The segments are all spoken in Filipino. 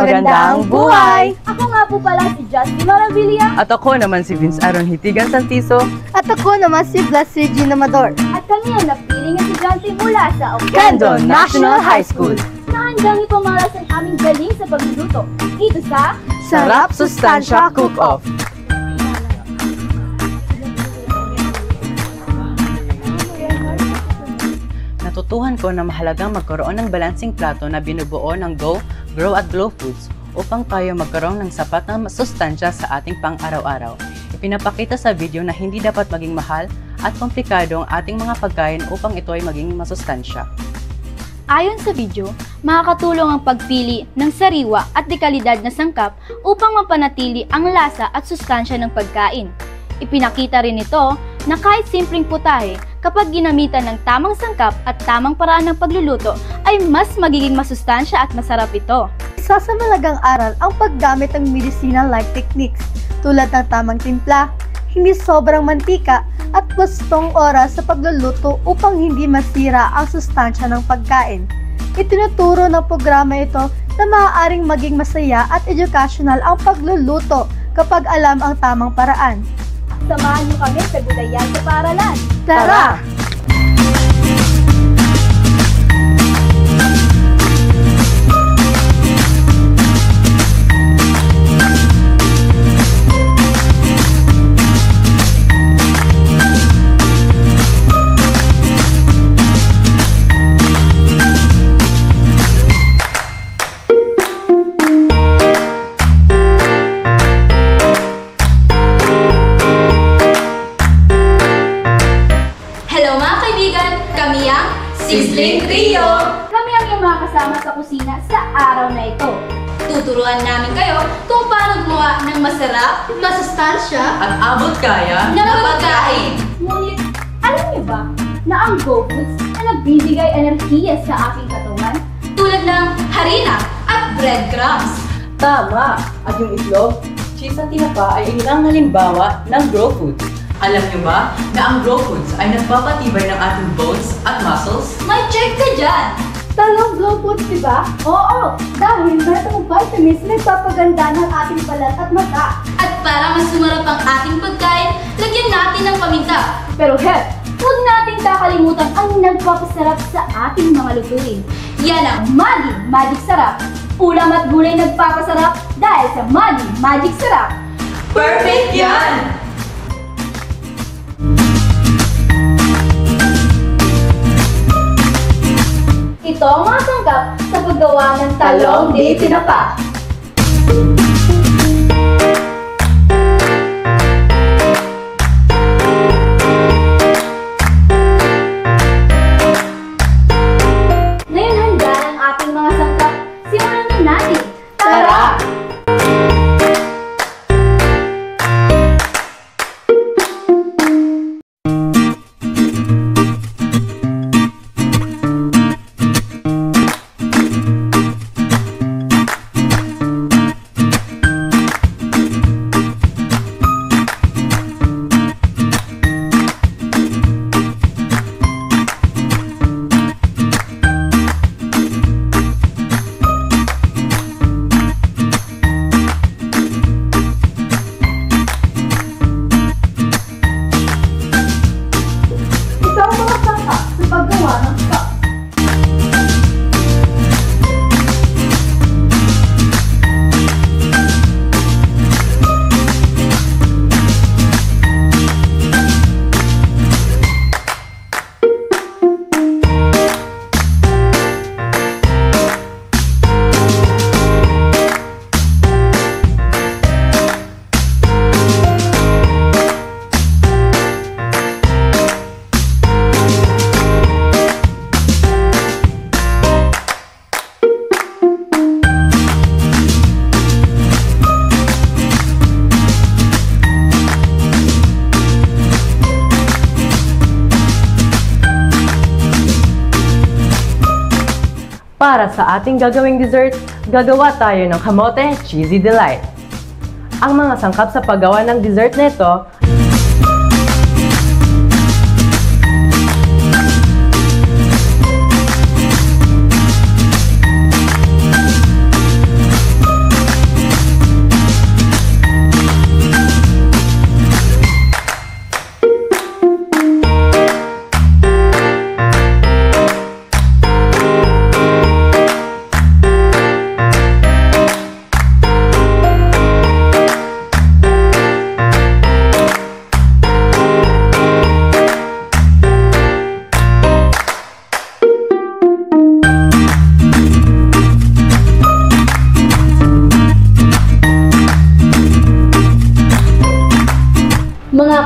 Magandang buhay! Ako nga po pala si Justin Maravilla. At ako naman si Vince Aaron Hitigan Santiso. At ako naman si Blas Regina Amador. At kami ang napiling estudyante mula sa Ocando National High School. Na handang ipamalas ang aming galing sa pagluluto. Dito sa Sarap Sustansya Cook-Off. Natutuhan ko na mahalagang magkaroon ng balancing plato na binubuo ng Go, Grow at Glow Foods upang tayo magkaroon ng sapat na sustansya sa ating pang-araw-araw. Ipinapakita sa video na hindi dapat maging mahal at komplikado ang ating mga pagkain upang ito ay maging masustansya. Ayon sa video, makakatulong ang pagpili ng sariwa at dekalidad na sangkap upang mapanatili ang lasa at sustansya ng pagkain. Ipinakita rin ito na kahit simpleng putahe, kapag ginamitan ng tamang sangkap at tamang paraan ng pagluluto, ay mas magiging masustansya at masarap ito. Isa sa malagang aral ang paggamit ng medicinal-like techniques tulad ng tamang timpla, hindi sobrang mantika, at gustong oras sa pagluluto upang hindi masira ang sustansya ng pagkain. Itinuturo ng programa ito na maaaring maging masaya at educational ang pagluluto kapag alam ang tamang paraan. Samahan niyo kami sa Gulayan sa Paaralan. Tara! Sizzling Trio! Kami ang iyong mga kasama sa kusina sa araw na ito. Tuturuan namin kayo kung paano gumawa ng masarap, masustansya, At abot kaya na pagkain. Ngunit, alam niyo ba na ang Go Foods na nagbibigay enerhiya sa aking katawan? Tulad ng harina at breadcrumbs. Tama! At yung itlog, cheese at tinapa ay ilang halimbawa ng Grow Foods. Alam niyo ba na ang Grow Foods ay nagpapatibay ng ating bones at muscles? May check ka dyan! Talong Glow Foods, di ba? Oo, dahil merong vitamins na nagpapaganda ng ating balat at mata. At para mas sumarap ang ating pagkain, lagyan natin ng paminta. Pero huwag nating kakalimutan ang nagpapasarap sa ating mga lutuin. Yan ang Maggi Magic Sarap. Ulam at gulay nagpapasarap dahil sa Maggi Magic Sarap. Perfect yan! Ito ang mga sangkap sa paggawa ng talong de tinapa. Ngayon handa ang ating mga sangkap. Simulan na natin. Tara! Ito ang mga sangkap sa paggawa ng cup. Para sa ating gagawing dessert, gagawa tayo ng kamote cheesy delight. Ang mga sangkap sa paggawa ng dessert nito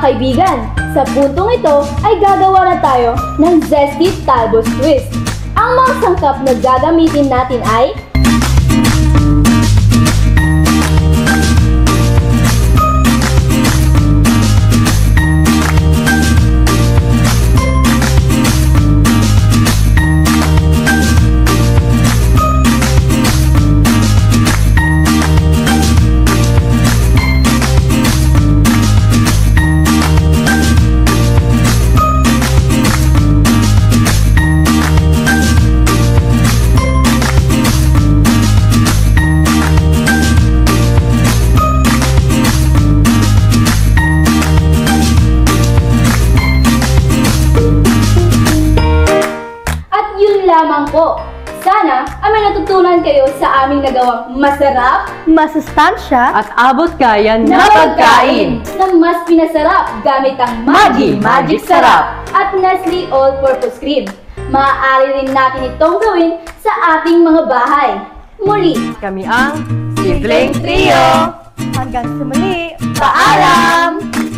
kaibigan, sa puntong ito ay gagawa na tayo ng Zesty Talbos Twist. Ang mga sangkap na gagamitin natin ay lamang po. Sana ay may natutunan kayo sa aming nagawang masarap, Masustansya At abot kaya na pagkain! na mas pinasarap gamit ang Maggi Magic Sarap at Nestle All-Purpose Cream. Maaari rin natin itong gawin sa ating mga bahay. Muli, Kami ang Sibling Trio! hanggang sa muli. Paalam!